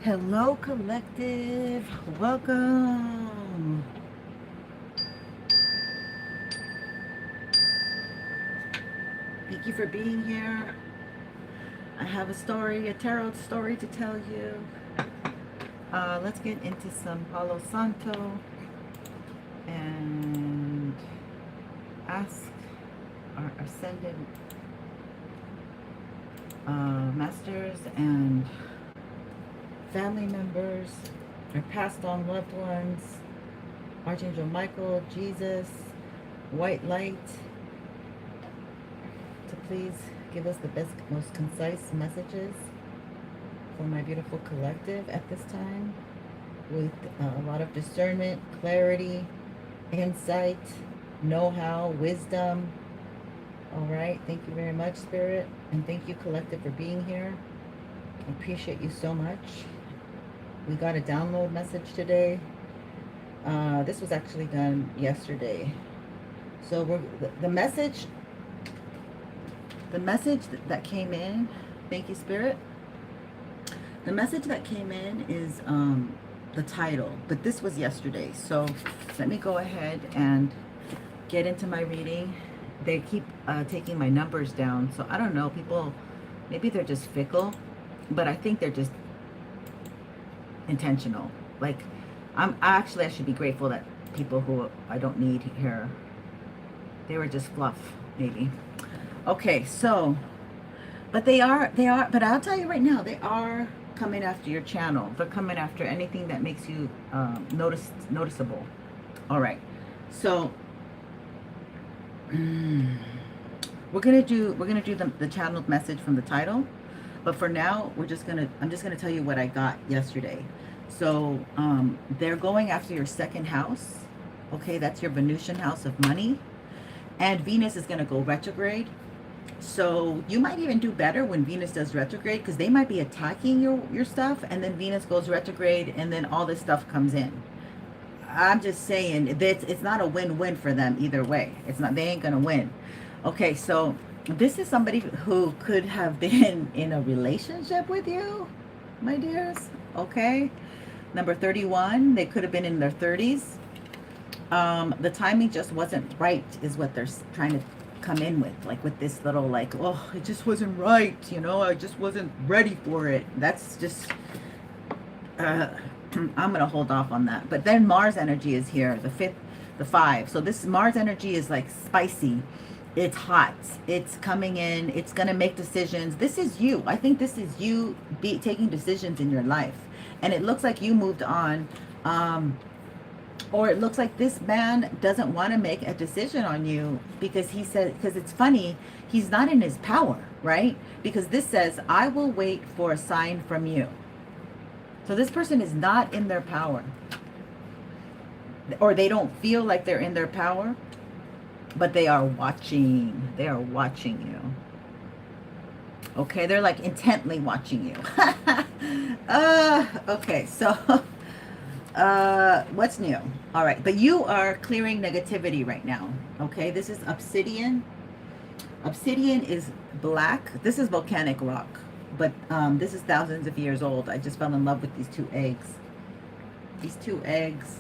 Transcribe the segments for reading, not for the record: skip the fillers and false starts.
Hello, collective. Welcome. Thank you for being here. I have a story, a tarot story to tell you. Let's get into some Palo Santo and ask our ascended masters and family members, our passed on loved ones, Archangel Michael, Jesus, white light, to please give us the best, most concise messages for my beautiful collective at this time, with a lot of discernment, clarity, insight, know-how, wisdom. All right, thank you very much, Spirit, and thank you, collective, for being here. I appreciate you so much. We got a download message today. This was actually done yesterday. So the message that came in, thank you, Spirit. The message that came in is the title, but this was yesterday. So let me go ahead and get into my reading. They keep taking my numbers down, so I don't know, people, maybe they're just fickle, but I think they're just intentional. Like, I should be grateful that people who I don't need here, they were just fluff, maybe. Okay, so, but but I'll tell you right now, they are coming after your channel. They're coming after anything that makes you noticeable. All right, so we're gonna do the channeled message from the title, but for now I'm just gonna tell you what I got yesterday. So they're going after your second house. Okay, that's your Venusian house of money, and Venus is gonna go retrograde. So you might even do better when Venus does retrograde, because they might be attacking your stuff, and then Venus goes retrograde, and then all this stuff comes in. I'm just saying that it's not a win-win for them either way. It's not, they ain't gonna win. Okay, so this is somebody who could have been in a relationship with you, my dears. Okay, number 31, they could have been in their 30s. The timing just wasn't right, is what they're trying to come in with, like with this little, like, oh, it just wasn't right, you know, I just wasn't ready for it. That's just I'm gonna hold off on that. But then Mars energy is here, the 5th, the 5. So this Mars energy is like spicy, it's hot, it's coming in, it's gonna make decisions. This is you. I think this is you taking decisions in your life, and it looks like you moved on, or it looks like this man doesn't want to make a decision on you, because he said, because it's funny, he's not in his power, right? Because this says, I will wait for a sign from you. So this person is not in their power, or they don't feel like they're in their power, but they are watching. They are watching you. Okay, they're like intently watching you. Okay, so what's new? All right, but you are clearing negativity right now. Okay, this is obsidian. Obsidian is black. This is volcanic rock, but this is thousands of years old. I just fell in love with these two eggs. These two eggs.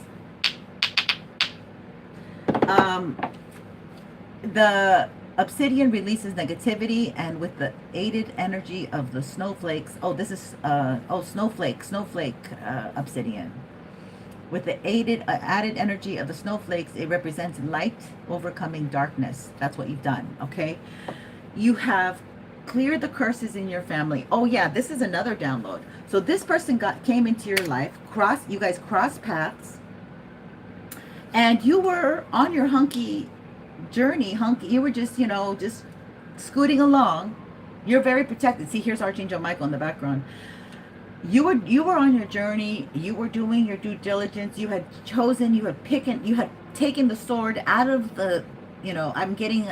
The obsidian releases negativity, and with the aided energy of the snowflakes. Oh, this is snowflake obsidian. With the added energy of the snowflakes, it represents light overcoming darkness. That's what you've done, okay? You have cleared the curses in your family. Oh yeah, this is another download. So this person came into your life, you guys crossed paths, and you were on your journey, you were just, you know, just scooting along. You're very protected. See, here's Archangel Michael in the background. You were on your journey, you were doing your due diligence, you had chosen, you had taken the sword out of the, you know, I'm getting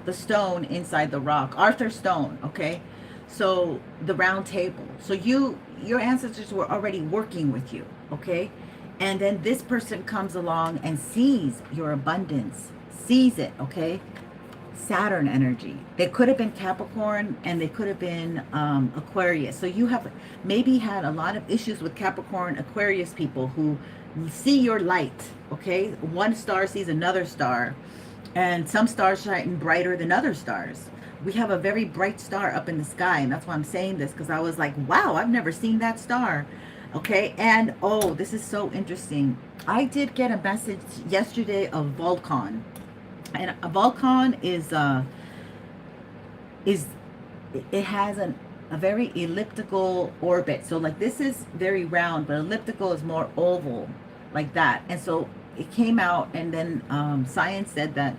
the stone inside the rock, Arthur stone, okay? So the round table. So your ancestors were already working with you, okay? And then this person comes along and sees your abundance, sees it, okay? Saturn energy. They could have been Capricorn and they could have been Aquarius. So you have maybe had a lot of issues with Capricorn, Aquarius people who see your light, okay? One star sees another star, and some stars shine brighter than other stars. We have a very bright star up in the sky, and that's why I'm saying this, because I was like, wow, I've never seen that star. Okay, and oh, this is so interesting. I did get a message yesterday of Vulcan. And a Vulcan is it has a very elliptical orbit. So like this is very round, but elliptical is more oval, like that. And so it came out, and then science said that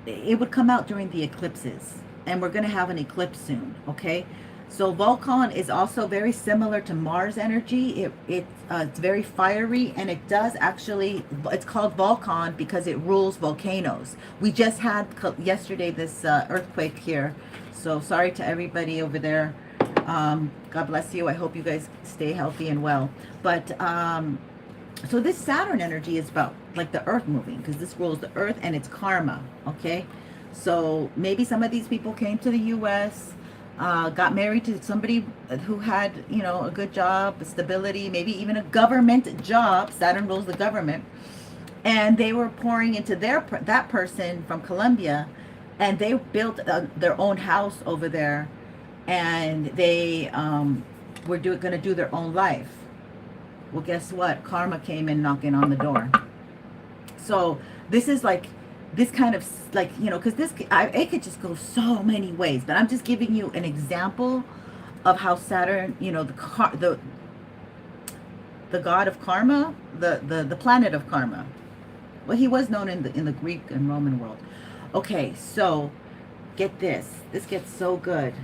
it would come out during the eclipses, and we're going to have an eclipse soon. Okay, so Vulcan is also very similar to Mars energy. It's very fiery, and it does actually, it's called Vulcan because it rules volcanoes. We just had yesterday this earthquake here, so sorry to everybody over there. God bless you. I hope you guys stay healthy and well. But so this Saturn energy is about like the earth moving, because this rules the earth, and it's karma. Okay, so maybe some of these people came to the US, got married to somebody who had, you know, a good job, stability, maybe even a government job. Saturn rules the government, and they were pouring into that person from Colombia, and they built their own house over there, and they were going to do their own life. Well, guess what? Karma came in knocking on the door. So this is like, this kind of like, you know, because it could just go so many ways, but I'm just giving you an example of how Saturn, you know, the god of karma, the planet of karma. Well, he was known in the Greek and Roman world. Okay, so get this. This gets so good.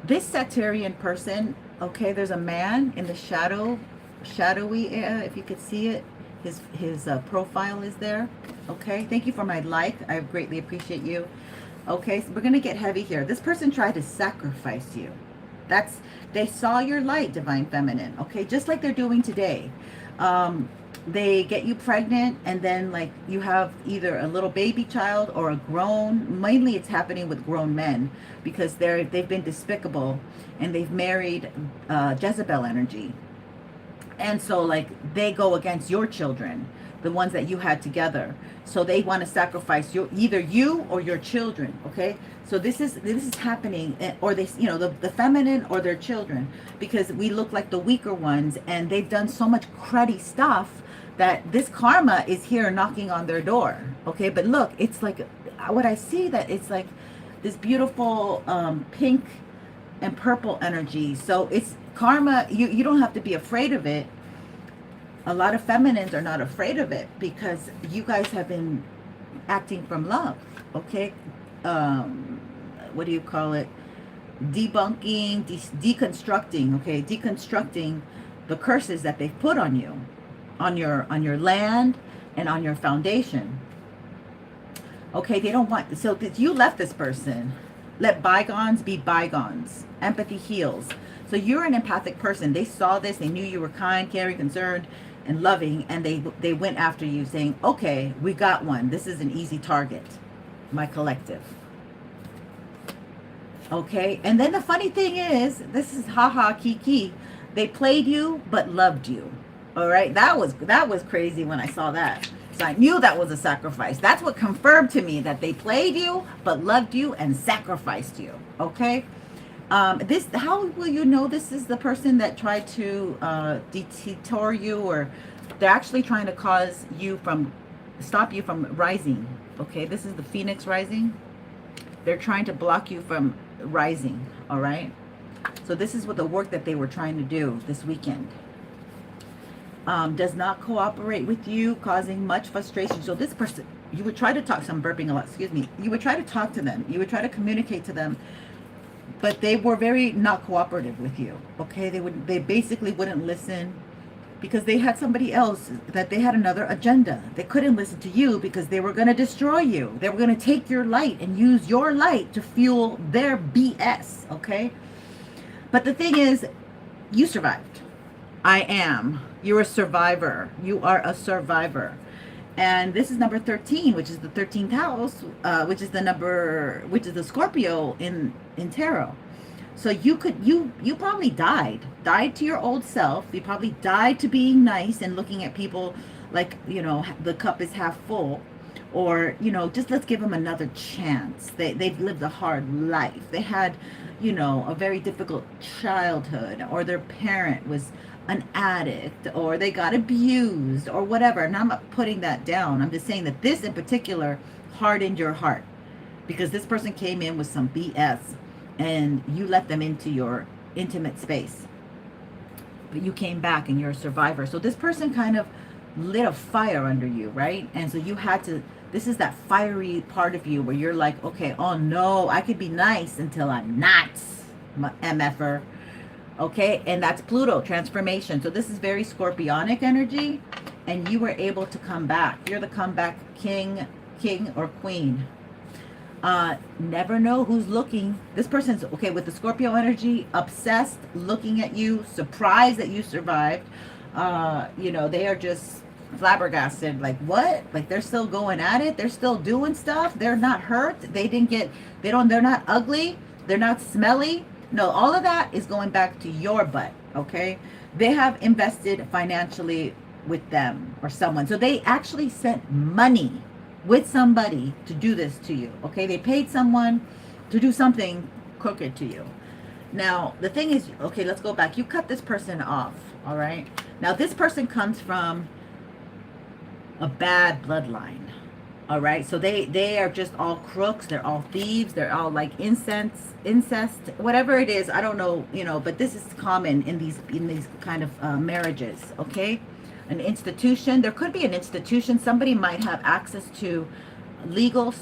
This Saturnian person, okay, there's a man in the shadowy area, if you could see it. His profile is there. Okay, thank you for my like. I greatly appreciate you. Okay, so we're gonna get heavy here. This person tried to sacrifice you. They saw your light, divine feminine. Okay, just like they're doing today. They get you pregnant, and then like you have either a little baby child or a grown. Mainly, it's happening with grown men because they've been despicable, and they've married Jezebel energy. And so like they go against your children, the ones that you had together. So they want to sacrifice either you or your children. Okay, so this is happening, or they, you know, the feminine or their children, because we look like the weaker ones, and they've done so much cruddy stuff that this karma is here knocking on their door. Okay, but look, it's like what I see, that it's like this beautiful pink and purple energy. So it's karma. You don't have to be afraid of it. A lot of feminines are not afraid of it because you guys have been acting from love. Okay, what do you call it? Debunking, deconstructing. Okay, deconstructing the curses that they've put on you, on your land and on your foundation. Okay, they don't want, so you left this person. Let bygones be bygones. Empathy heals. So you're an empathic person. They saw this. They knew you were kind, caring, concerned, and loving, and they went after you, saying, okay, we got one. This is an easy target, my collective. Okay, and then the funny thing is, this is haha kiki. They played you but loved you. All right, that was crazy when I saw that. So I knew that was a sacrifice. That's what confirmed to me that they played you but loved you and sacrificed you. Okay. How will you know this is the person that tried to detour you, or they're actually trying to stop you from rising? Okay, this is the Phoenix rising. They're trying to block you from rising. All right, so this is what the work that they were trying to do this weekend. Does not cooperate with you, causing much frustration. So this person, you would try to talk, so I'm burping a lot, excuse me. You would try to talk to them. You would try to communicate to them, but they were very not cooperative with you. Okay, they basically wouldn't listen because they had somebody else, that they had another agenda. They couldn't listen to you because they were going to destroy you. They were going to take your light and use your light to fuel their BS. Okay, but the thing is, you survived. You're a survivor. You are a survivor. And this is number 13, which is the 13th house, which is the number, which is the Scorpio in tarot. So you probably died to your old self. You probably died to being nice and looking at people like, you know, the cup is half full, or, you know, just let's give them another chance. They've lived a hard life. They had, you know, a very difficult childhood, or their parent was an addict, or they got abused, or whatever. And I'm not putting that down. I'm just saying that this in particular hardened your heart, because this person came in with some BS and you let them into your intimate space. But you came back and you're a survivor. So this person kind of lit a fire under you, right? And so you had to, this is that fiery part of you where you're like, okay, oh no, I could be nice until I'm not, MFer. Okay, and that's Pluto, transformation. So this is very scorpionic energy, and you were able to come back. You're the comeback king or queen. Never know who's looking. This person's, okay, with the Scorpio energy, obsessed, looking at you, surprised that you survived. You know, they are just flabbergasted, like, what? Like, they're still going at it, they're still doing stuff, they're not hurt, they're not ugly, they're not smelly. No, all of that is going back to your butt. Okay, they have invested financially with them or someone, so they actually sent money with somebody to do this to you. Okay, they paid someone to do something crooked to you. Now the thing is, okay, let's go back. You cut this person off. All right, now this person comes from a bad bloodline. All right, so they are just all crooks, they're all thieves, they're all like incest, whatever it is, I don't know, you know, but this is common in these kind of marriages. Okay, an institution, there could be an institution, somebody might have access to legal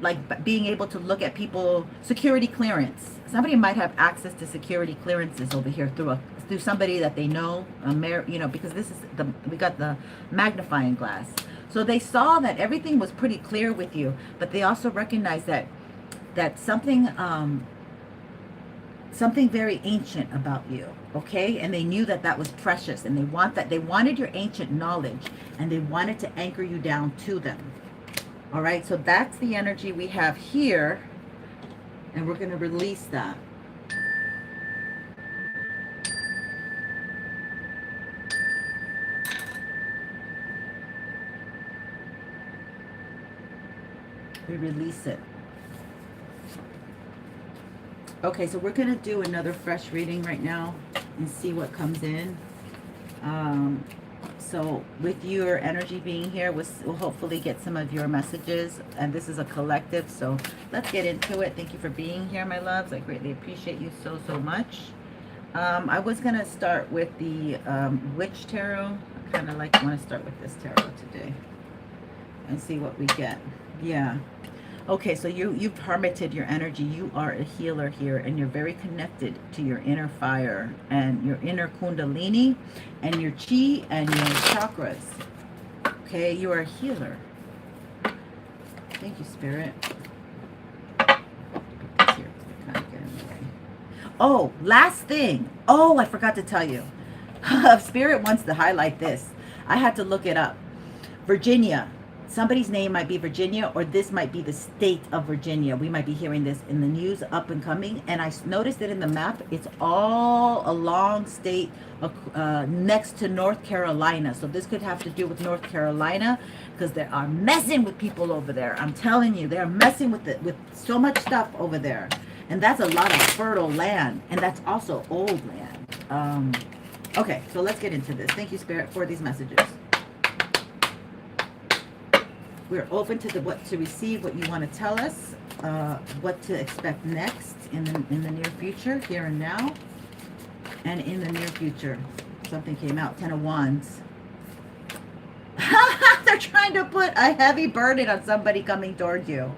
like being able to look at people, security clearance. Somebody might have access to security clearances over here through somebody that they know, you know, because this is we got the magnifying glass. So they saw that everything was pretty clear with you, but they also recognized that something very ancient about you. Okay, and they knew that was precious, and they wanted your ancient knowledge, and they wanted to anchor you down to them. All right, so that's the energy we have here, and we're going to release that. We release it. Okay, so we're going to do another fresh reading right now and see what comes in. So with your energy being here, we'll hopefully get some of your messages. And this is a collective, so let's get into it. Thank you for being here, my loves. I greatly appreciate you so, so much. I was going to start with the Witch Tarot. I kind of want to start with this tarot today and see what we get. Yeah. Okay, so you've hermited your energy. You are a healer here, and you're very connected to your inner fire and your inner kundalini and your chi and your chakras. Okay, you are a healer. Thank you, Spirit. Here, kind of get in the way. Oh, last thing. Oh, I forgot to tell you. Spirit wants to highlight this. I had to look it up. Virginia. Somebody's name might be Virginia, or this might be the state of Virginia. We might be hearing this in the news up and coming. And I noticed it in the map. It's all along state next to North Carolina. So this could have to do with North Carolina, because they are messing with people over there. I'm telling you, they're messing with so much stuff over there. And that's a lot of fertile land. And that's also old land. Okay, so let's get into this. Thank you, Spirit, for these messages. We're open to what to receive, what you want to tell us, what to expect next in the near future, here and now, and in the near future. Something came out, 10 of Wands. They're trying to put a heavy burden on somebody coming towards you.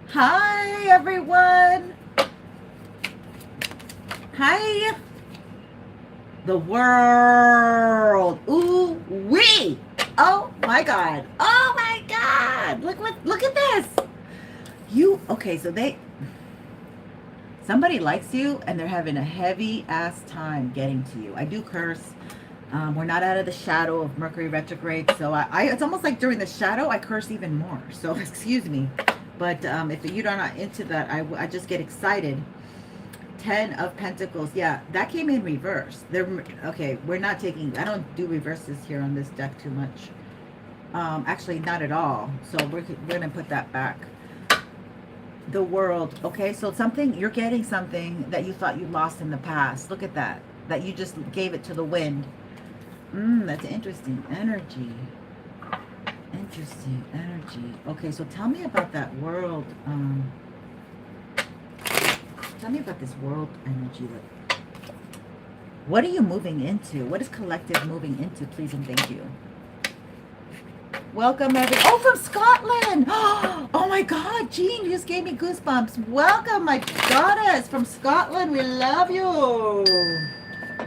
Hi, everyone. Hi. The world. Ooh, wee. Oh my God. Oh my God. Look at this. Okay, so somebody likes you and they're having a heavy ass time getting to you. I do curse. We're not out of the shadow of Mercury retrograde. So it's almost like during the shadow, I curse even more. So excuse me. But if you're not into that, I just get excited. 10 of Pentacles. Yeah, that came in reverse. Okay, we're not taking, I don't do reverses here on this deck too much. Actually, not at all. So we're going to put that back. The World. Okay, so something, you're getting something that you thought you lost in the past. Look at that. That you just gave it to the wind. That's interesting energy. Interesting energy. Okay, so tell me about that World. Tell me about this World energy. What are you moving into? What is collective moving into? Please and thank you. Welcome, everyone. Oh, from Scotland. Oh my God, Jean, you just gave me goosebumps. Welcome, my goddess from Scotland. We love you.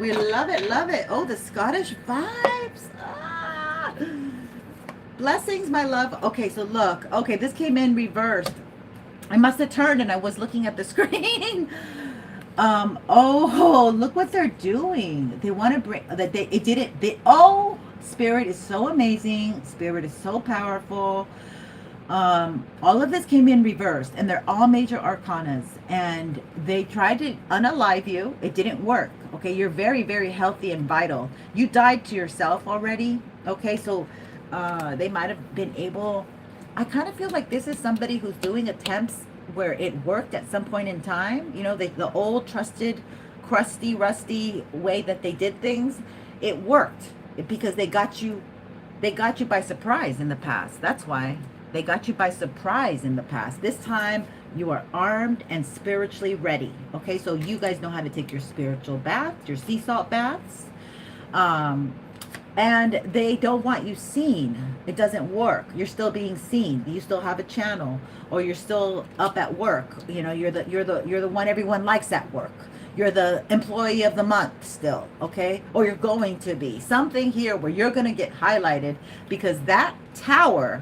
We love it, love it. Oh, the Scottish vibes. Blessings, my love. Okay, so look. Okay, this came in reversed. I must have turned and I was looking at the screen. Oh, look what they're doing. They want to bring that oh, Spirit is so amazing. Spirit is so powerful. All of this came in reversed and they're all major arcanas and they tried to unalive you. It didn't work. Okay, you're very, very healthy and vital. You died to yourself already. Okay, so they might have been able, I kind of feel like this is somebody who's doing attempts where it worked at some point in time. You know, the old trusted, crusty, rusty way that they did things, it worked because they got you by surprise in the past. That's why they got you by surprise in the past. This time you are armed and spiritually ready. Okay, so you guys know how to take your spiritual baths, your sea salt baths. And they don't want you seen. It doesn't work. You're still being seen. You still have a channel, or you're still up at work. You know, you're the one everyone likes at work. You're the employee of the month still, okay? Or you're going to be. Something here where you're going to get highlighted because that tower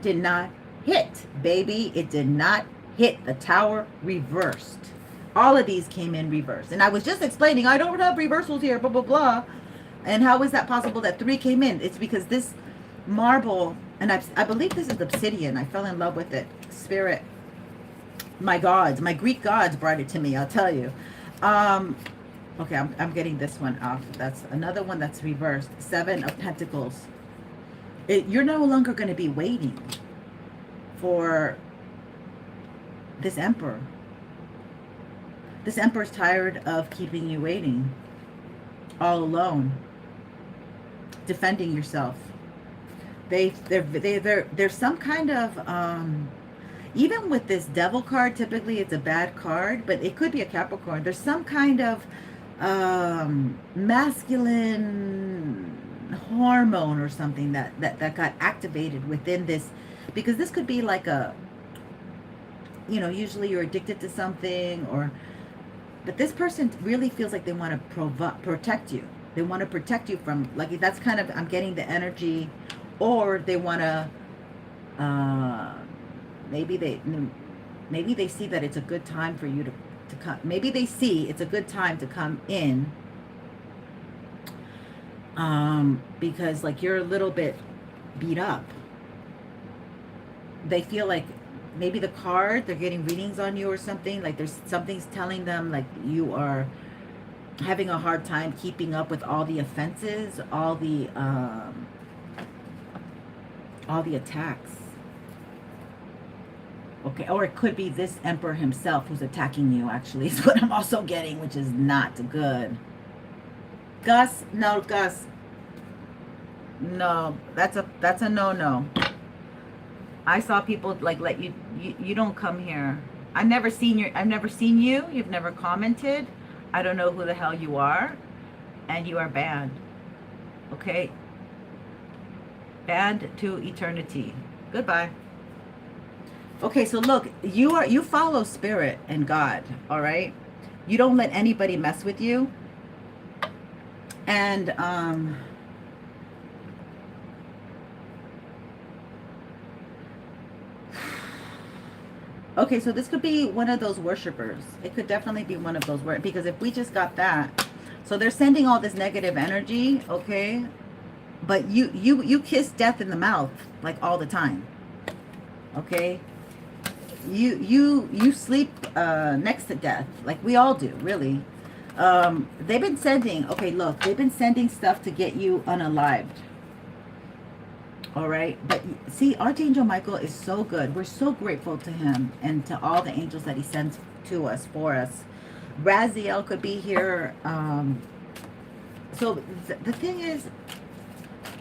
did not hit, baby. It did not hit. The tower reversed. All of these came in reverse. And I was just explaining, I don't have reversals here, blah, blah, blah. And how is that possible that 3 came in? It's because this marble, and I believe this is obsidian. I fell in love with it. Spirit, my gods, my Greek gods brought it to me, I'll tell you. Okay, I'm getting this one off. That's another one that's reversed. 7 of Pentacles. You're no longer going to be waiting for this emperor. This emperor's tired of keeping you waiting all alone, defending yourself. There's some kind of even with this devil card, typically it's a bad card, but it could be a Capricorn. There's some kind of masculine hormone or something that got activated within this, because this could be like a, you know, usually you're addicted to something, but this person really feels like they want to protect you. They want to protect you from, like, that's kind of, I'm getting the energy, or they want to, maybe they see that it's a good time for you to come. Maybe they see it's a good time to come in, because like you're a little bit beat up. They feel like maybe the card, they're getting readings on you or something, like there's something's telling them like you are having a hard time keeping up with all the offenses, all the attacks. Okay, or it could be this emperor himself who's attacking you, actually, is what I'm also getting, which is not good. Gus, no, Gus. No, that's a no-no. I saw people like let you don't come here. I've never seen you. You've never commented. I don't know who the hell you are, and you are banned. Okay? Banned to eternity. Goodbye. Okay, so look, you follow spirit and God, all right? You don't let anybody mess with you. And okay, so this could be one of those worshipers. It could definitely be one of those, because if we just got that, So they're sending all this negative energy, okay? But you kiss death in the mouth like all the time, okay? You sleep next to death like we all do, really. They've been sending, okay, look, they've been sending stuff to get you unalived. All right, but see, Archangel Michael is so good. We're so grateful to him and to all the angels that he sends to us, for us. Raziel could be here. So the thing is,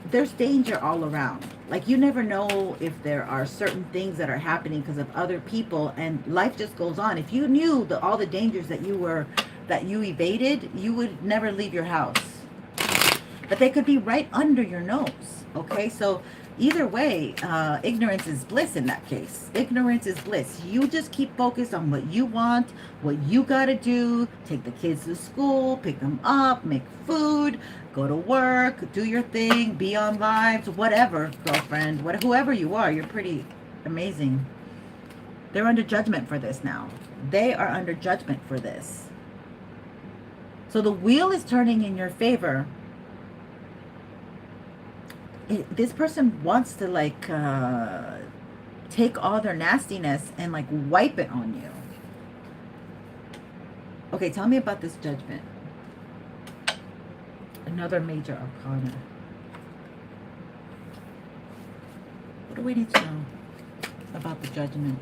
there's danger all around. Like, you never know if there are certain things that are happening because of other people, and life just goes on. If you knew all the dangers that you evaded, you would never leave your house. But they could be right under your nose. Okay, so either way, ignorance is bliss in that case. Ignorance is bliss. You just keep focused on what you want, what you got to do. Take the kids to school, pick them up, make food, go to work, do your thing, be on lives, whatever, girlfriend, whoever you are, you're pretty amazing. They're under judgment for this now. They are under judgment for this. So the wheel is turning in your favor. This person wants to like take all their nastiness and like wipe it on you. Okay, tell me about this judgment. Another major arcana. What do we need to know about the judgment,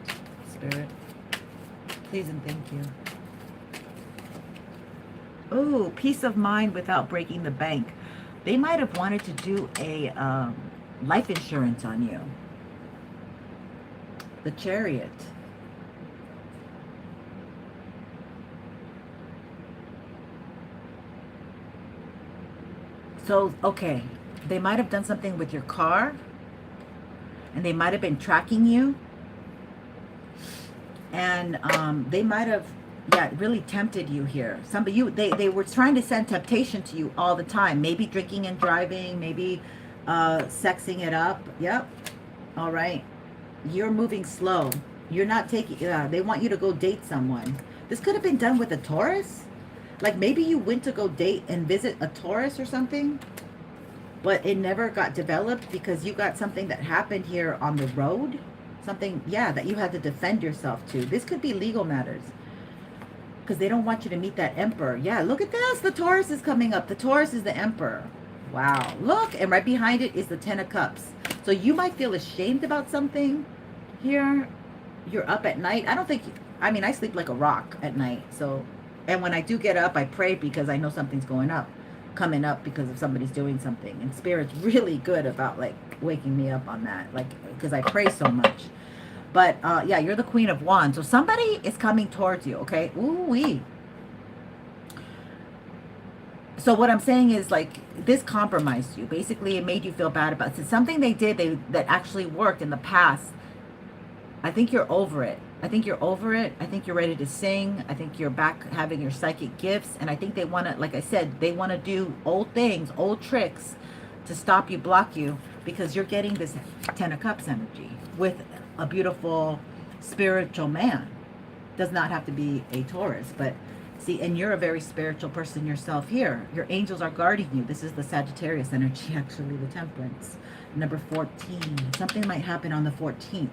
Spirit? Please and thank you. Oh, peace of mind without breaking the bank. They might have wanted to do a life insurance on you. The Chariot. So, okay, they might have done something with your car, and they might have been tracking you, and they might have, yeah, really tempted you here. They were trying to send temptation to you all the time. Maybe drinking and driving, maybe sexing it up. Yep. All right. You're moving slow. You're not taking, they want you to go date someone. This could have been done with a Taurus. Like maybe you went to go date and visit a Taurus or something, but it never got developed because you got something that happened here on the road. Something, yeah, that you had to defend yourself to. This could be legal matters. Because they don't want you to meet that emperor. Yeah, look at this. The Taurus is coming up. The Taurus is the emperor. Wow. Look. And right behind it is the 10 of Cups. So you might feel ashamed about something here. You're up at night. I don't think, I mean, I sleep like a rock at night. So, and when I do get up, I pray because I know something's coming up because of somebody's doing something. And Spirit's really good about like waking me up on that. Like, because I pray so much. But, yeah, you're the Queen of Wands. So somebody is coming towards you, okay? Ooh-wee. So what I'm saying is, like, this compromised you. Basically, it made you feel bad about it. So something they did that actually worked in the past. I think you're over it. I think you're over it. I think you're ready to sing. I think you're back having your psychic gifts. And I think they want to, like I said, they want to do old things, old tricks to stop you, block you. Because you're getting this 10 of Cups energy with a beautiful spiritual man. Does not have to be a Taurus, but see, and you're a very spiritual person yourself here. Your angels are guarding you. This is the Sagittarius energy, actually, the Temperance. Number 14. Something might happen on the 14th.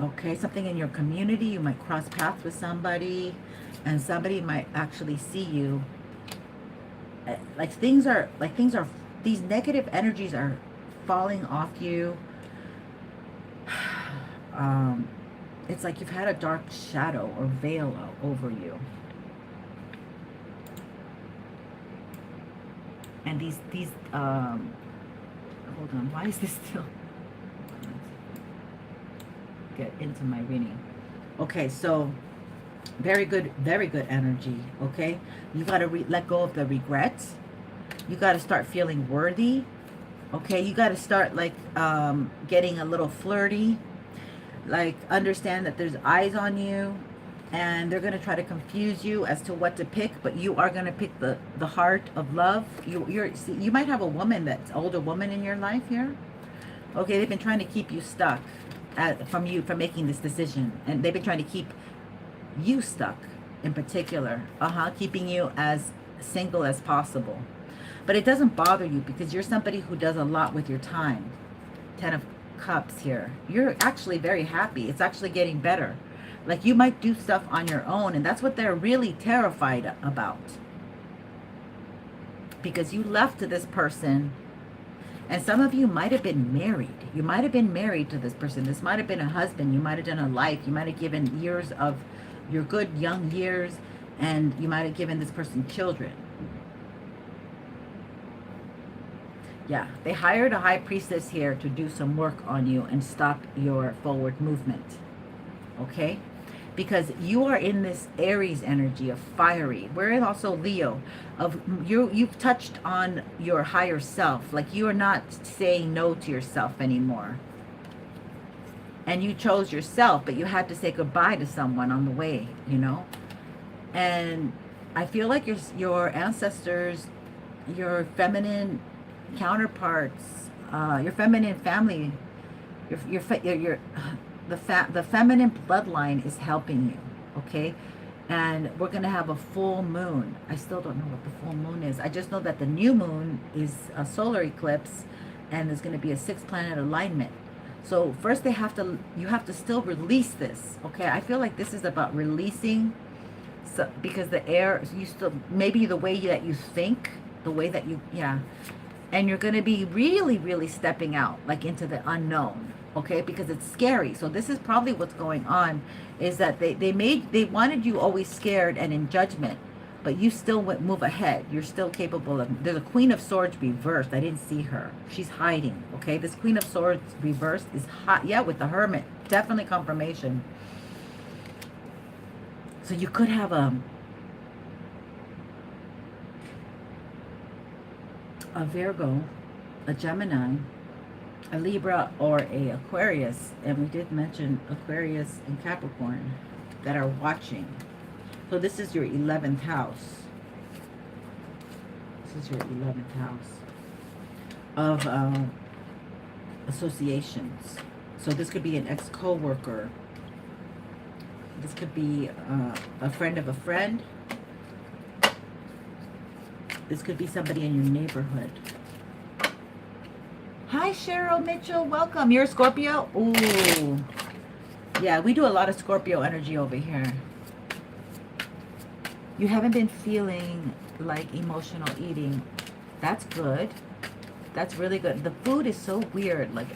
Okay, something in your community. You might cross paths with somebody, and somebody might actually see you. These negative energies are falling off you. It's like you've had a dark shadow or veil over you. And these hold on, why is this still, get into my reading. Okay, so very good energy. Okay, you got to let go of the regrets. You got to start feeling worthy. Okay, you got to start like getting a little flirty. Like, understand that there's eyes on you, and they're going to try to confuse you as to what to pick, but you are going to pick the heart of love. You might have a woman, that's older woman in your life here. Okay, they've been trying to keep you stuck from making this decision, and they've been trying to keep you stuck. in particular. Keeping you as single as possible. But it doesn't bother you because you're somebody who does a lot with your time. 10 of Cups here. You're actually very happy. It's actually getting better. Like you might do stuff on your own, and that's what they're really terrified about. Because you left to this person, and some of you might have been married. You might have been married to this person. This might have been a husband. You might have done a life. You might have given years of your good young years, and you might have given this person children. Yeah, they hired a high priestess here to do some work on you and stop your forward movement. Okay? Because you are in this Aries energy of fiery. We're in also Leo. You've touched on your higher self. Like you are not saying no to yourself anymore. And you chose yourself, but you had to say goodbye to someone on the way, you know? And I feel like your ancestors, your feminine counterparts, your feminine family, the feminine bloodline is helping you, okay? And we're going to have a full moon. I still don't know what the full moon is. I just know that the new moon is a solar eclipse, and there's going to be a 6-planet alignment. So first you have to still release this, okay? I feel like this is about releasing, so, because the air, you still, maybe the way that you think, the way that you, yeah. And you're going to be really, really stepping out, like into the unknown, okay? Because it's scary. So this is probably what's going on, is that they wanted you always scared and in judgment, but you still move ahead. You're still capable of, there's a Queen of Swords reversed. I didn't see her. She's hiding, okay? This Queen of Swords reversed is hot. Yeah, with the Hermit. Definitely confirmation. So you could have a Virgo, a Gemini, a Libra, or a Aquarius, and we did mention Aquarius and Capricorn, that are watching. So this is your 11th house. This is your 11th house of associations. So this could be an ex-co-worker. This could be a friend of a friend. This could be somebody in your neighborhood. Hi, Cheryl Mitchell. Welcome. You're a Scorpio? Ooh. Yeah, we do a lot of Scorpio energy over here. You haven't been feeling like emotional eating. That's good. That's really good. The food is so weird. Like,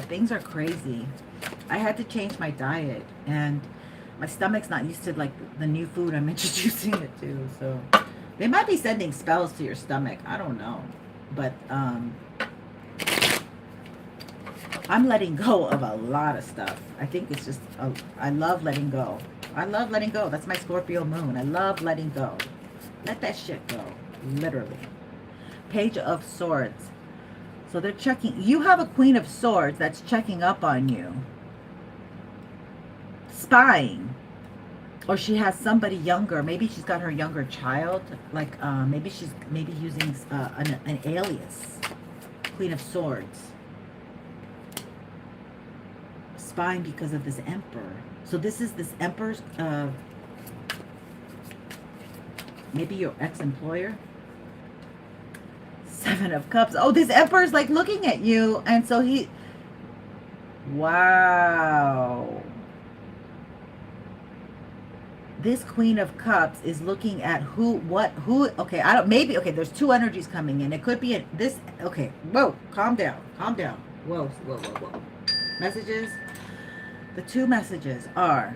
things are crazy. I had to change my diet, and my stomach's not used to like the new food I'm introducing it to, so they might be sending spells to your stomach. I don't know. But I'm letting go of a lot of stuff. I think it's just, I love letting go. I love letting go. That's my Scorpio moon. I love letting go. Let that shit go. Literally. Page of Swords. So they're checking. You have a Queen of Swords that's checking up on you. Spying. Or she has somebody younger. Maybe she's got her younger child. Like, maybe she's using an alias. Queen of Swords. Spying because of this Emperor. So this is this Emperor's, maybe your ex-employer. 7 of Cups. Oh, this Emperor's like looking at you. And so he, wow. This Queen of Cups is looking at who, okay, I don't, maybe, okay, there's 2 energies coming in. It could be this, okay, whoa, calm down, calm down. Whoa, whoa, whoa, whoa. Messages. The 2 messages are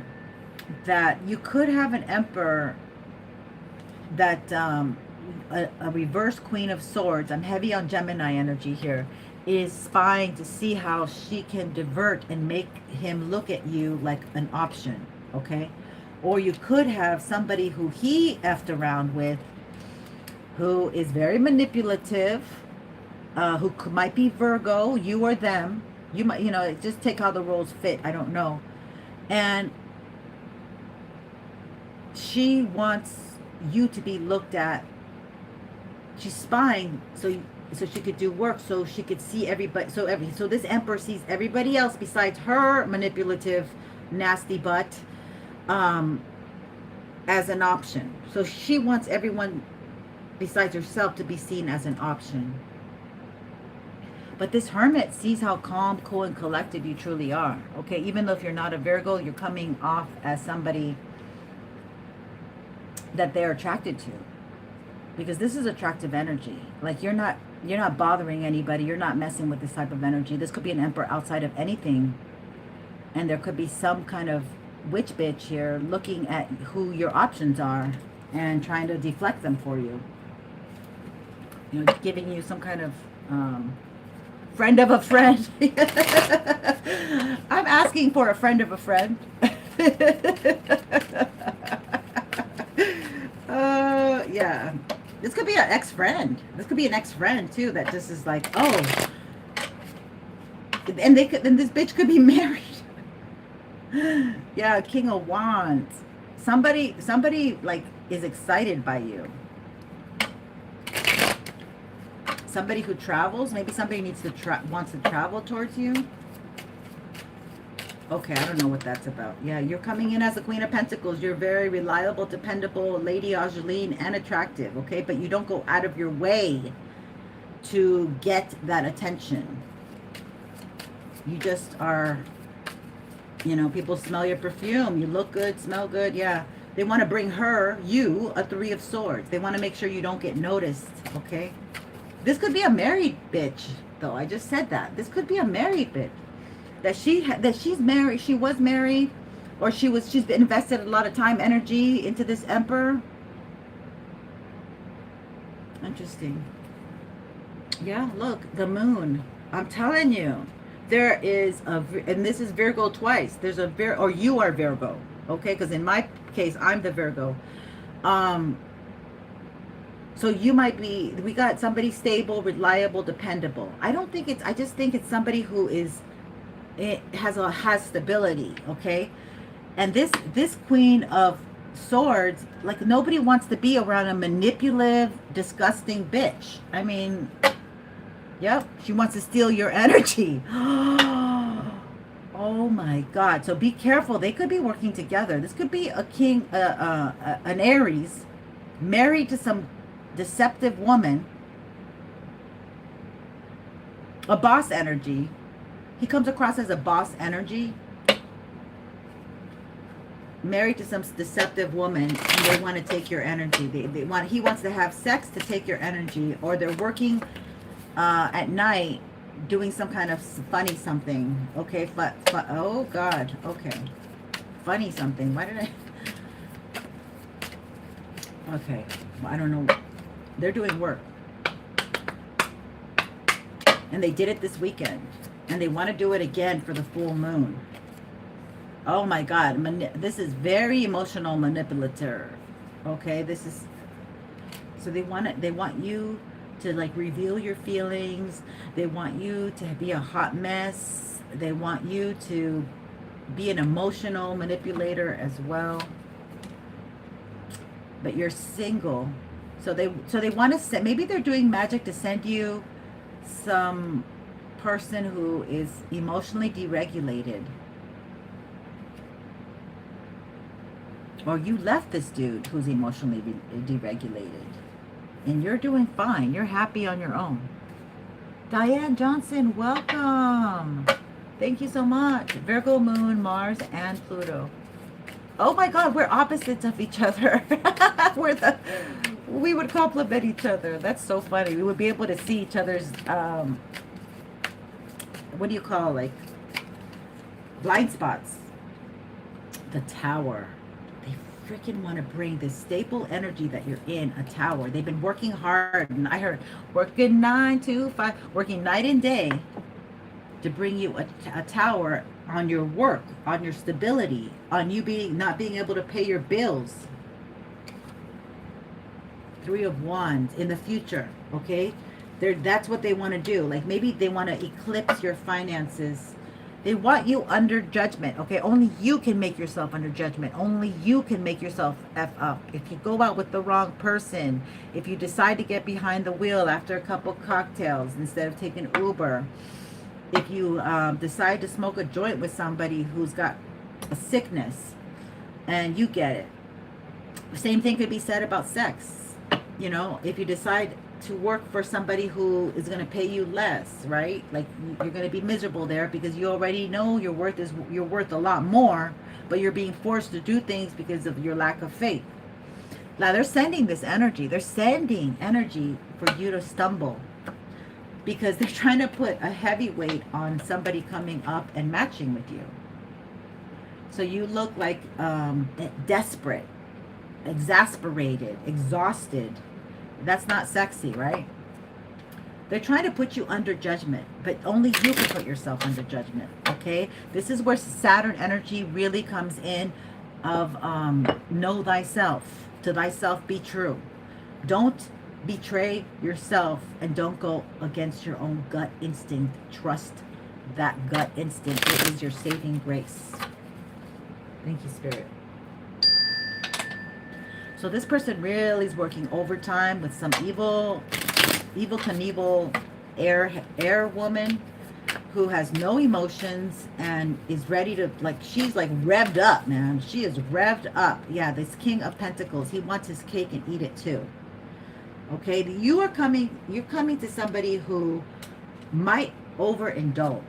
that you could have an Emperor that, a reverse Queen of Swords, I'm heavy on Gemini energy here, is spying to see how she can divert and make him look at you like an option, okay? Or you could have somebody who he effed around with, who is very manipulative, who might be Virgo, you or them. You might, you know, just take how the roles fit. I don't know. And she wants you to be looked at. She's spying so she could do work, so she could see everybody. So this Emperor sees everybody else besides her manipulative, nasty butt. as an option. So she wants everyone besides herself to be seen as an option. But this Hermit sees how calm, cool, and collected you truly are. Okay, even though if you're not a Virgo, you're coming off as somebody that they're attracted to. Because this is attractive energy. Like you're not bothering anybody. You're not messing with this type of energy. This could be an Emperor outside of anything. And there could be some kind of witch bitch here looking at who your options are and trying to deflect them for you. You know, giving you some kind of friend of a friend. I'm asking for a friend of a friend. Yeah. This could be an ex-friend. This could be an ex-friend too that just is like, oh. And this bitch could be married. Yeah, King of Wands. Somebody like is excited by you. Somebody who travels, maybe somebody wants to travel towards you. Okay, I don't know what that's about. Yeah, you're coming in as the Queen of Pentacles. You're very reliable, dependable, Lady Angeline, and attractive, okay? But you don't go out of your way to get that attention. You just are, you know, people smell your perfume. You look good, smell good, yeah. They want to bring you, a Three of Swords. They want to make sure you don't get noticed, okay? This could be a married bitch, though. I just said that. This could be a married bitch. That she's married, she was married, or she's invested a lot of time, energy into this Emperor. Interesting. Yeah, look, the moon. I'm telling you, there is and this is Virgo twice. There's or you are Virgo, okay? Because in my case, I'm the Virgo. So you might be, we got somebody stable, reliable, dependable. I just think it's somebody who has stability, okay? And this Queen of Swords, like nobody wants to be around a manipulative, disgusting bitch. I mean, yep, she wants to steal your energy. Oh my God. So be careful. They could be working together. This could be a king, an Aries, married to some deceptive woman, a boss energy. He comes across as a boss energy, married to some deceptive woman, and they want to take your energy. He wants to have sex to take your energy, or they're working at night doing some kind of funny something. Okay, oh God, okay, funny something. Why did I? Okay, well, I don't know. They're doing work, and they did it this weekend. And they want to do it again for the full moon. Oh my God. This is very emotional manipulative. Okay. This is, so they want you to like reveal your feelings. They want you to be a hot mess. They want you to be an emotional manipulator as well. But you're single. So they want to send, maybe they're doing magic to send you some person who is emotionally deregulated, or you left this dude who's emotionally deregulated, and you're doing fine. You're happy on your own. Diane Johnson, welcome. Thank you so much. Virgo moon, Mars, and Pluto. Oh my God, we're opposites of each other. We would complement each other. That's so funny. We would be able to see each other's what do you call, like, blind spots. The Tower. They freaking want to bring this stable energy that you're in, a tower. They've been working hard, and I heard working 9 to 5, working night and day to bring you a tower on your work, on your stability, on you not being able to pay your bills. Three of Wands in the future, okay? That's what they want to do. Like maybe they want to eclipse your finances. They want you under judgment, okay? Only you can make yourself under judgment. Only you can make yourself F up. If you go out with the wrong person, if you decide to get behind the wheel after a couple cocktails instead of taking Uber, if you decide to smoke a joint with somebody who's got a sickness and you get it, Same thing could be said about sex. You know, if you decide to work for somebody who is going to pay you less, right? Like, you're going to be miserable there because you already know you're worth a lot more, but you're being forced to do things because of your lack of faith. Now they're sending this energy. They're sending energy for you to stumble because they're trying to put a heavy weight on somebody coming up and matching with you. So you look like desperate, exasperated, exhausted. That's not sexy, right? They're trying to put you under judgment, but only you can put yourself under judgment, okay? This is where Saturn energy really comes in of know thyself. To thyself be true. Don't betray yourself and don't go against your own gut instinct. Trust that gut instinct. It is your saving grace. Thank you, Spirit. So this person really is working overtime with some evil Knievel air woman who has no emotions and is ready to, like, she's like revved up, man. She is revved up. Yeah, this King of Pentacles, he wants his cake and eat it too. Okay, you're coming to somebody who might overindulge.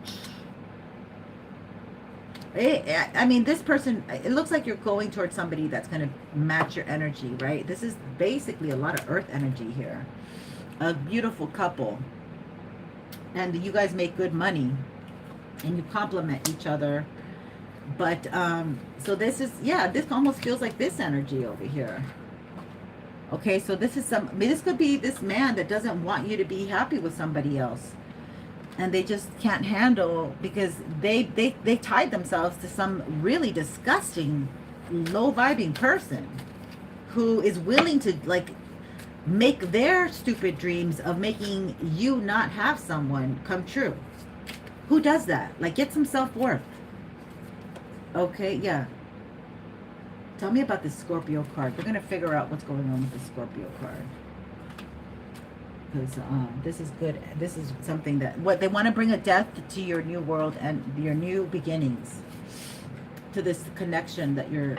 I mean, this person, it looks like you're going towards somebody that's going to match your energy, right? This is basically a lot of earth energy here. A beautiful couple. And you guys make good money. And you complement each other. But, so this is, yeah, this almost feels like this energy over here. Okay, so this is this could be this man that doesn't want you to be happy with somebody else. And they just can't handle, because they tied themselves to some really disgusting, low-vibing person who is willing to, like, make their stupid dreams of making you not have someone come true. Who does that? Like, get some self-worth. Okay, yeah. Tell me about this Scorpio card. We're going to figure out what's going on with the Scorpio card. Because this is good. This is something that, what they want to bring a death to your new world and your new beginnings, to this connection that you're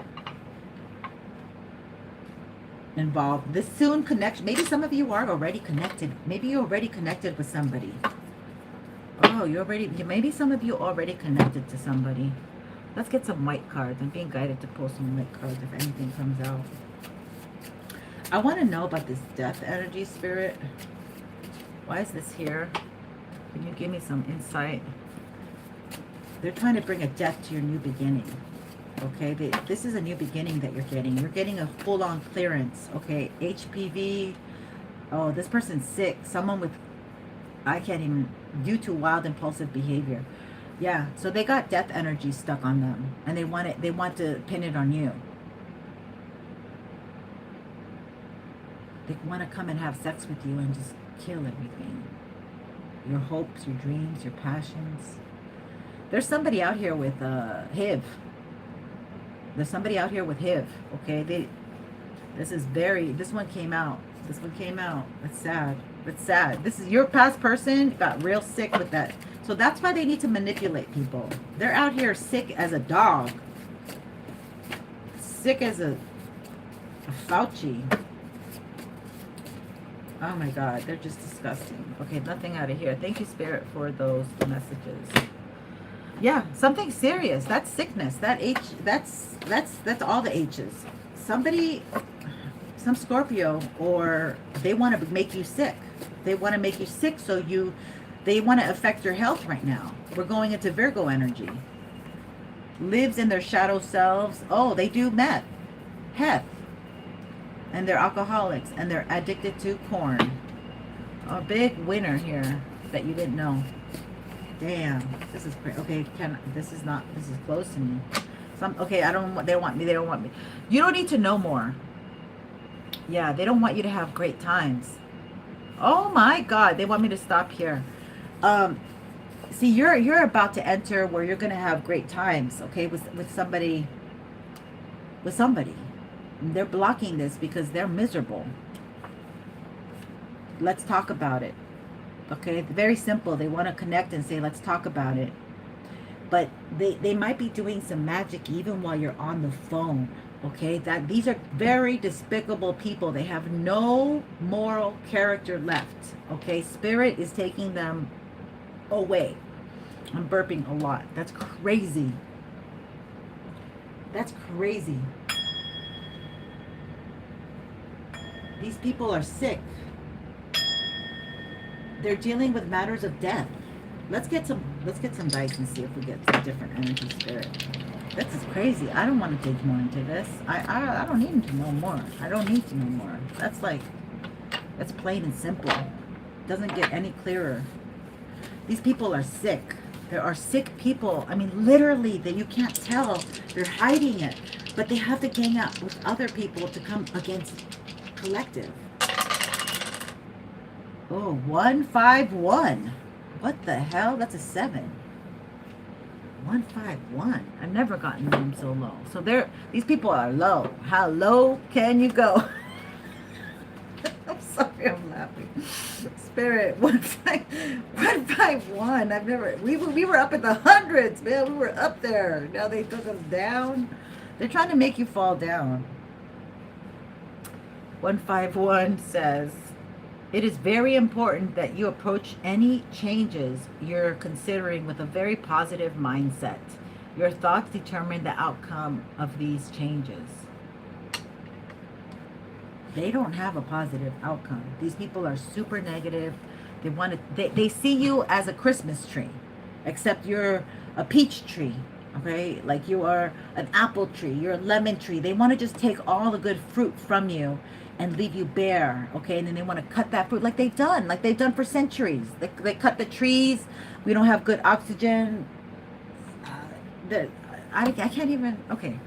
involved. This soon connection. Maybe some of you are already connected. Maybe you're already connected with somebody. Oh, maybe some of you already connected to somebody. Let's get some white cards. I'm being guided to pull some white cards if anything comes out. I want to know about this death energy, Spirit. Why is this here? Can you give me some insight? They're trying to bring a death to your new beginning. Okay, this is a new beginning that you're getting. You're getting a full-on clearance. Okay, HPV. Oh, this person's sick. Someone with, I can't even, due to wild impulsive behavior. Yeah, so they got death energy stuck on them, and they want to pin it on you. They want to come and have sex with you and just kill everything. Your hopes, your dreams, your passions. There's somebody out here with HIV. There's somebody out here with HIV. Okay, this one came out. This one came out. It's sad. It's sad. This is your past person got real sick with that. So that's why they need to manipulate people. They're out here sick as a dog. Sick as a Fauci. Oh my God, they're just disgusting. Okay, nothing out of here. Thank you, Spirit, for those messages. Yeah, something serious. That's sickness. That H, that's all the H's. Somebody, some Scorpio, or they want to make you sick. They want to make you sick, so they want to affect your health right now. We're going into Virgo energy. Lives in their shadow selves. Oh, they do meth. And they're alcoholics, and they're addicted to porn. A big winner here that you didn't know. Damn, this is crazy. Okay, this is close to me. Okay, they don't want me. You don't need to know more. Yeah, they don't want you to have great times. Oh my God, they want me to stop here. See, you're about to enter where you're gonna have great times. Okay, with somebody. They're blocking this because they're miserable. Let's talk about it. Okay, very simple. They want to connect and say, let's talk about it. But they might be doing some magic even while you're on the phone. Okay, that these are very despicable people. They have no moral character left. Okay, spirit is taking them away. I'm burping a lot. That's crazy. That's crazy. These people are sick. They're dealing with matters of death. Let's get some dice and see if we get some different energy spirit. This is crazy. I don't want to dig more into this. I don't need to know more. I don't need to know more. That's like, that's plain and simple. Doesn't get any clearer. These people are sick. There are sick people. I mean, literally, that you can't tell. They're hiding it. But they have to gang up with other people to come against collective. Oh, 151. What the hell? That's a 7. 151. I've never gotten them so low. So these people are low. How low can you go? I'm sorry, I'm laughing. Spirit 151. I've never. We were up in the hundreds, man. We were up there. Now they took us down. They're trying to make you fall down. 151 says, it is very important that you approach any changes you're considering with a very positive mindset. Your thoughts determine the outcome of these changes. They don't have a positive outcome. These people are super negative. They see you as a Christmas tree, except you're a peach tree. Okay, like you are an apple tree, you're a lemon tree. They want to just take all the good fruit from you and leave you bare. Okay, and then they want to cut that fruit like they've done for centuries. They cut the trees. We don't have good oxygen. I can't even. Okay,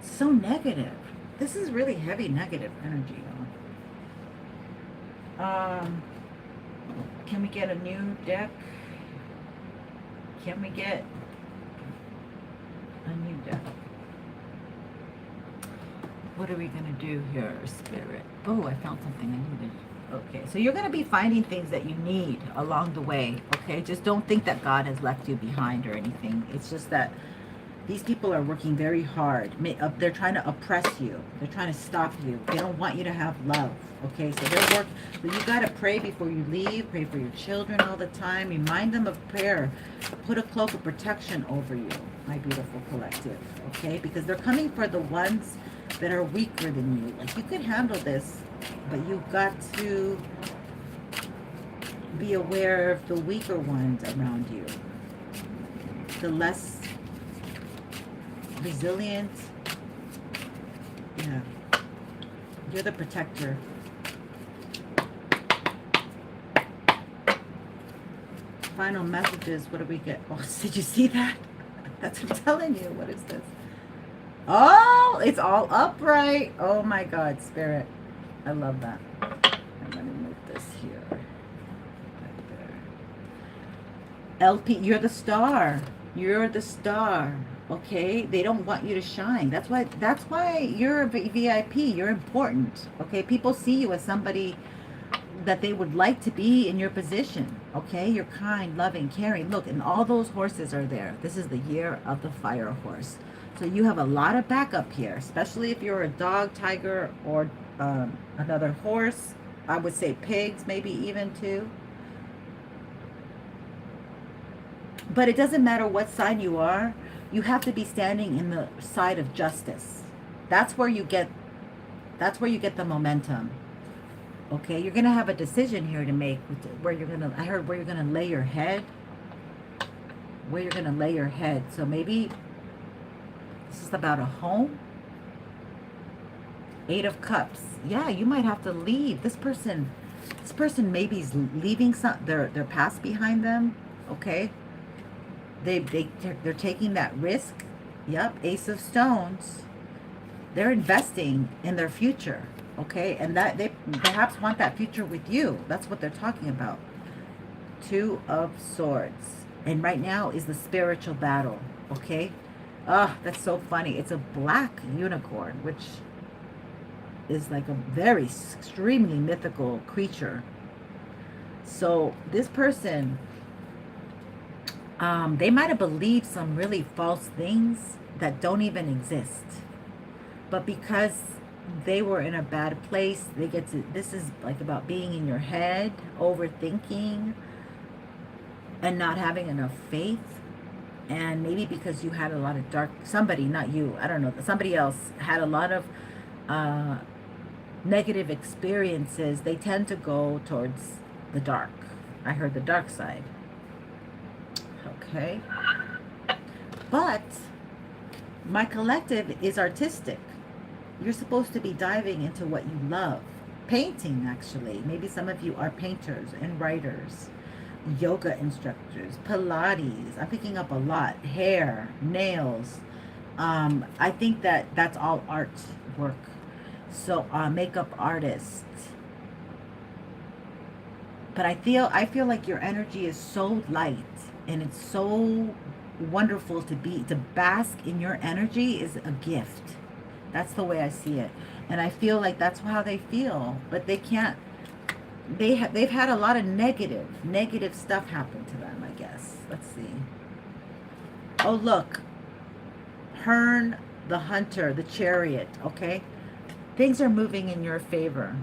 so negative. This is really heavy negative energy. Can we get a new deck? Can we get a new deck? What are we going to do here, Spirit? Oh, I found something I needed. Okay, so you're going to be finding things that you need along the way, okay? Just don't think that God has left you behind or anything. It's just that these people are working very hard. They're trying to oppress you. They're trying to stop you. They don't want you to have love, okay? So they're working. But you got to pray before you leave. Pray for your children all the time. Remind them of prayer. Put a cloak of protection over you, my beautiful collective, okay? Because they're coming for the ones that are weaker than you. Like, you can handle this, but you've got to be aware of the weaker ones around you. The less resilient. Yeah. You're the protector. Final messages. What do we get? Oh, did you see that? That's what I'm telling you. What is this? Oh, it's all upright. Oh my God, Spirit. I love that. I'm going to move this here. Right there. LP, you're the star. You're the star. Okay? They don't want you to shine. That's why you're a VIP. You're important. Okay? People see you as somebody that they would like to be in your position. Okay? You're kind, loving, caring. Look, and all those horses are there. This is the year of the fire horse. So you have a lot of backup here, especially if you're a dog, tiger, or another horse. I would say pigs, maybe even too. But it doesn't matter what side you are. You have to be standing in the side of justice. That's where you get the momentum. Okay, you're gonna have a decision here to make where you're gonna. I heard where you're gonna lay your head. Where you're gonna lay your head. So maybe this is about a home. 8 of Cups. Yeah, you might have to leave. This person maybe is leaving their past behind them. Okay. They're taking that risk. Yep, Ace of Stones. They're investing in their future. Okay, and that they perhaps want that future with you. That's what they're talking about. 2 of Swords. And right now is the spiritual battle. Okay. Ah, that's so funny. It's a black unicorn, which is like a very extremely mythical creature. So this person, they might have believed some really false things that don't even exist. But because they were in a bad place, they get to, this is like about being in your head, overthinking, and not having enough faith. And maybe because you had a lot of dark, somebody, not you, I don't know, somebody else had a lot of uh, negative experiences, they tend to go towards the dark. I heard the dark side. Okay. But my collective is artistic. You're supposed to be diving into what you love. Painting, actually. Maybe some of you are painters and writers, yoga instructors, Pilates. I'm picking up a lot. Hair, nails. I think that that's all art work. So makeup artists. But I feel like your energy is so light, and it's so wonderful to bask in your energy is a gift. That's the way I see it. And I feel like that's how they feel, but they can't, they've had a lot of negative stuff happen to them, I guess. Let's see. Oh, look. Hearn, the hunter, the chariot, okay? Things are moving in your favor.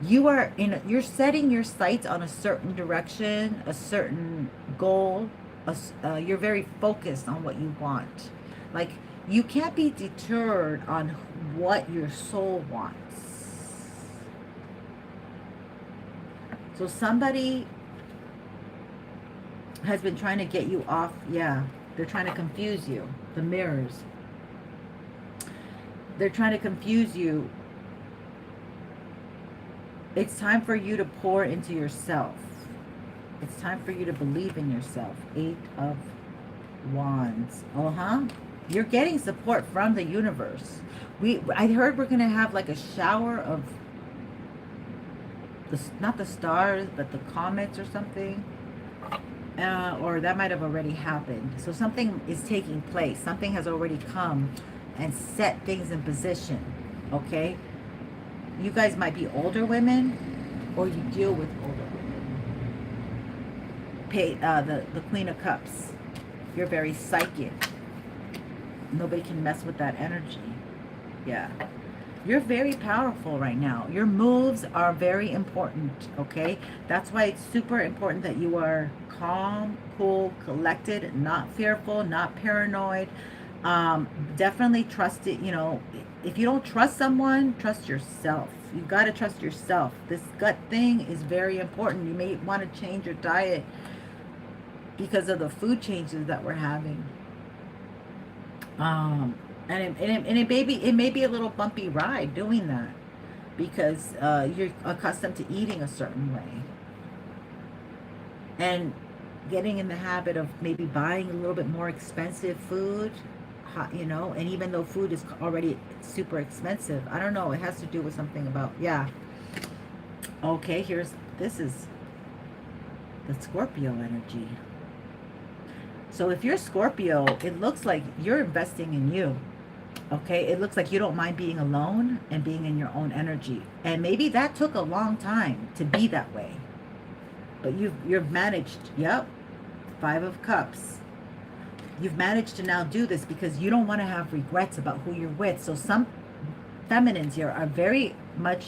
You're setting your sights on a certain direction, a certain goal. You're very focused on what you want. Like, you can't be deterred on what your soul wants. So somebody has been trying to get you off. Yeah, they're trying to confuse you. The mirrors. They're trying to confuse you. It's time for you to pour into yourself. It's time for you to believe in yourself. 8 of Wands. You're getting support from the universe. I heard we're going to have like a shower of, not the stars, but the comets or something. Or that might have already happened. So something is taking place. Something has already come and set things in position. Okay? You guys might be older women, or you deal with older women. The Queen of Cups. You're very psychic. Nobody can mess with that energy. Yeah. You're very powerful right now. Your moves are very important, okay? That's why it's super important that you are calm, cool, collected, not fearful, not paranoid. Definitely trust it. You know, if you don't trust someone, trust yourself. You got to trust yourself. This gut thing is very important. You may want to change your diet because of the food changes that we're having. And it may be a little bumpy ride doing that, because you're accustomed to eating a certain way, and getting in the habit of maybe buying a little bit more expensive food, you know, and even though food is already super expensive, I don't know, it has to do with something about, yeah. Okay, this is the Scorpio energy. So if you're Scorpio, it looks like you're investing in you. Okay, it looks like you don't mind being alone and being in your own energy. And maybe that took a long time to be that way. But you've managed, yep, 5 of Cups. You've managed to now do this because you don't want to have regrets about who you're with. So some feminines here are very much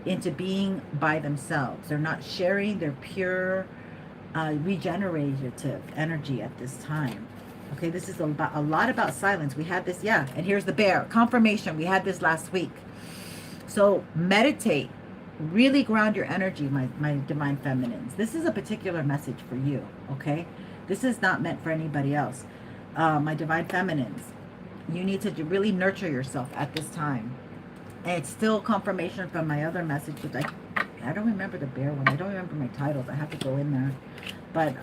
into being by themselves. They're not sharing their pure, regenerative energy at this time. Okay, this is a lot about silence. We had this, yeah, and here's the bear. Confirmation, we had this last week. So meditate. Really ground your energy, my divine feminines. This is a particular message for you, okay? This is not meant for anybody else. My divine feminines, you need to really nurture yourself at this time. And it's still confirmation from my other message, which I don't remember the bear one. I don't remember my titles. I have to go in there. But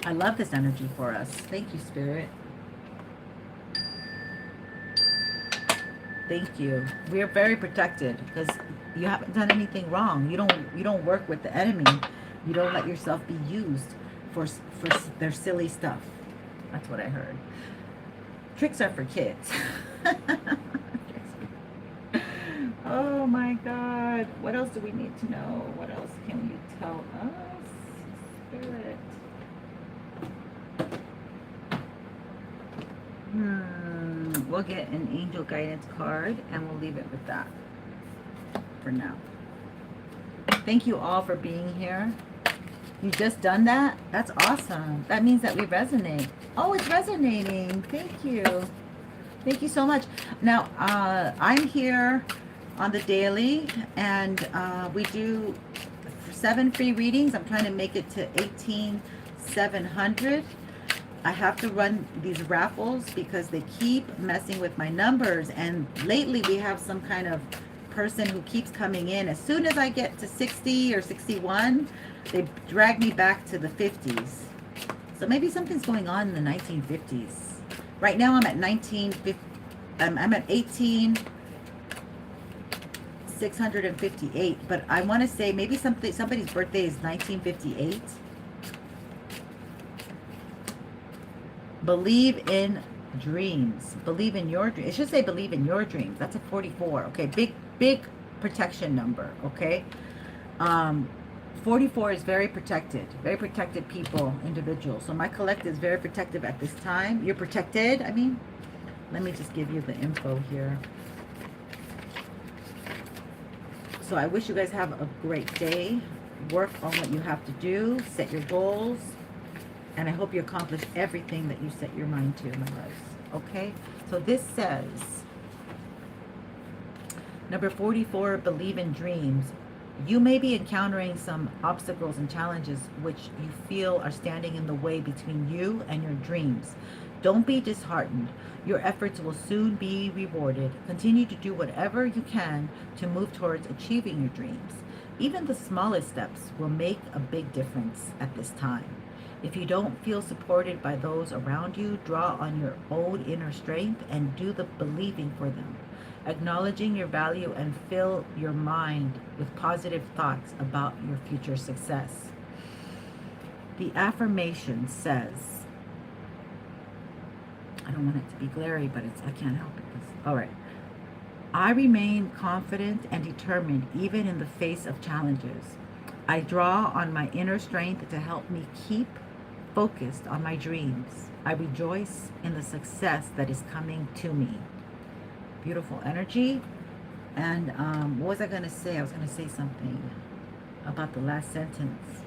I love this energy for us. Thank you, Spirit. Thank you. We are very protected because you haven't done anything wrong. You don't work with the enemy. You don't let yourself be used for their silly stuff. That's what I heard. Tricks are for kids. Oh my God. What else do we need to know? What else can you tell us, Spirit? we'll get an angel guidance card and we'll leave it with that for now. Thank you all for being here. You just done that? That's awesome. That means that we resonate. Oh, it's resonating. Thank you. Thank you so much. Now, I'm here on the daily, and we do 7 free readings. I'm trying to make it to 18,700. I have to run these raffles because they keep messing with my numbers, and lately we have some kind of person who keeps coming in. As soon as I get to 60 or 61, they drag me back to the 50s. So maybe something's going on in the 1950s. Right now I'm at 18,658, but I want to say maybe somebody's birthday is 1958. Believe in dreams. Believe in your dreams. It should say believe in your dreams. That's a 44. Okay, big protection number. Okay, 44 is very protected people, individuals. So my collective is very protective at this time. You're protected. I mean, let me just give you the info here. So I wish you guys have a great day. Work on what you have to do. Set your goals. And I hope you accomplish everything that you set your mind to, my loves. Okay? So this says, number 44, believe in dreams. You may be encountering some obstacles and challenges which you feel are standing in the way between you and your dreams. Don't be disheartened. Your efforts will soon be rewarded. Continue to do whatever you can to move towards achieving your dreams. Even the smallest steps will make a big difference at this time. If you don't feel supported by those around you, draw on your own inner strength and do the believing for them. Acknowledging your value and fill your mind with positive thoughts about your future success. The affirmation says, I don't want it to be glary, but I can't help it. All right. I remain confident and determined even in the face of challenges. I draw on my inner strength to help me keep focused on my dreams. I rejoice in the success that is coming to me. Beautiful energy. And what was I going to say? I was going to say something about the last sentence.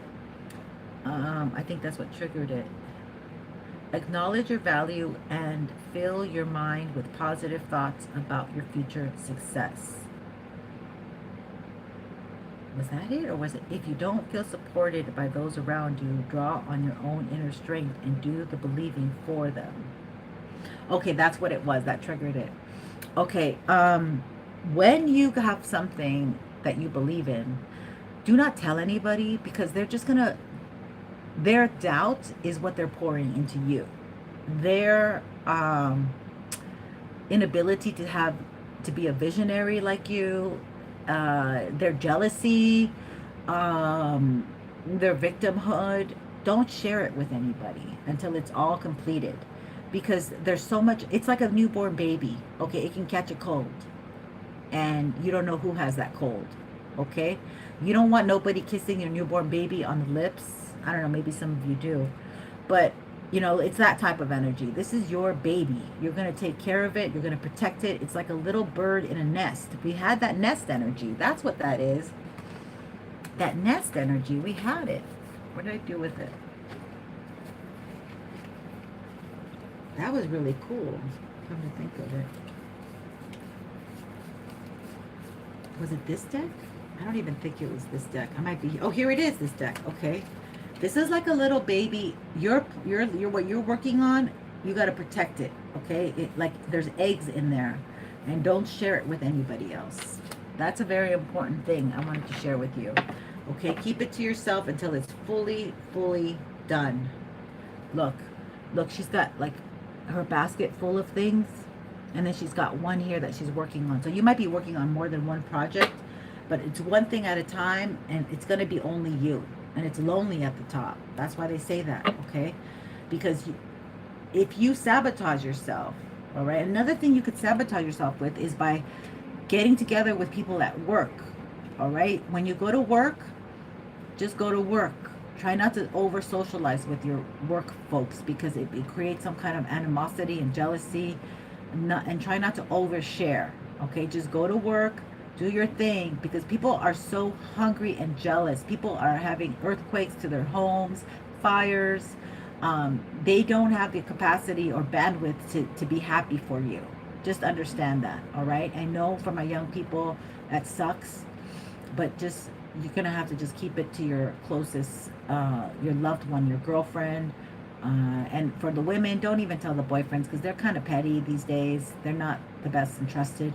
I think that's what triggered it. Acknowledge your value and fill your mind with positive thoughts about your future success. Was that it? Or was it, if you don't feel supported by those around you, draw on your own inner strength and do the believing for them? Okay, that's what it was. That triggered it. Okay, when you have something that you believe in, do not tell anybody, because they're just going to, their doubt is what they're pouring into you. Their inability to be a visionary like you, their jealousy, their victimhood, don't share it with anybody until it's all completed, because there's so much. It's like a newborn baby. Okay, it can catch a cold and you don't know who has that cold. Okay, you don't want nobody kissing your newborn baby on the lips. I don't know, maybe some of you do, but you know, it's that type of energy. This is your baby. You're going to take care of it. You're going to protect it. It's like a little bird in a nest. We had that nest energy. That's what that is. That nest energy, we had it. What did I do with it? That was really cool, come to think of it. Was it this deck? I don't even think it was this deck. I might be, oh, here it is, this deck. Okay. This is like a little baby. What you're working on, you got to protect it. Okay. Like there's eggs in there, and don't share it with anybody else. That's a very important thing I wanted to share with you. Okay. Keep it to yourself until it's fully done. Look, she's got like her basket full of things, and then she's got one here that she's working on. So you might be working on more than one project, but it's one thing at a time, and it's going to be only you. And it's lonely at the top. That's why they say that, okay? Because if you sabotage yourself, all right? Another thing you could sabotage yourself with is by getting together with people at work, all right? When you go to work, just go to work. Try not to over socialize with your work folks, because it creates some kind of animosity and jealousy. and try not to overshare. Okay, just go to work, do your thing, because people are so hungry and jealous. People are having earthquakes to their homes, fires. They don't have the capacity or bandwidth to be happy for you. Just understand that. All right, I know for my young people that sucks, but just, you're gonna have to just keep it to your closest, your loved one, your girlfriend. And for the women, don't even tell the boyfriends, because they're kind of petty these days. They're not the best and trusted.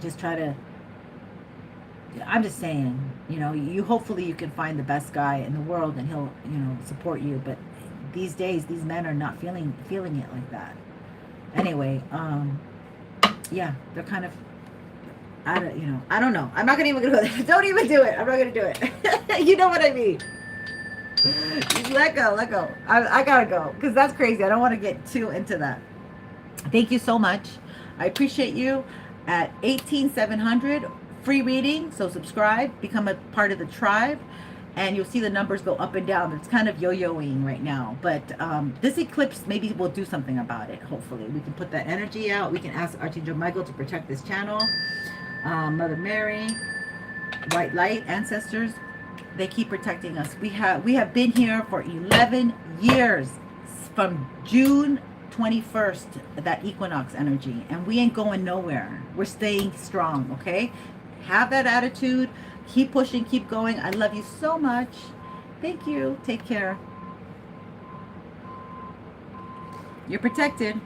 Just try to, I'm just saying, you hopefully you can find the best guy in the world and he'll, support you. But these days, these men are not feeling it like that. Anyway, yeah, they're kind of, I don't know. I'm not gonna even go there. Don't even do it. I'm not gonna do it. You know what I mean? Let go. I gotta go, because that's crazy. I don't want to get too into that. Thank you so much. I appreciate you. At 18,700 free reading. So subscribe, become a part of the tribe, and you'll see the numbers go up and down. It's kind of yo-yoing right now, but this eclipse, maybe we'll do something about it. Hopefully we can put that energy out. We can ask Archangel Michael to protect this channel. Mother Mary, white light, ancestors, they keep protecting us. We have been here for 11 years, from June 21st, that equinox energy, and we ain't going nowhere. We're staying strong. Okay, have that attitude. Keep pushing, keep going. I love you so much. Thank you. Take care. You're protected.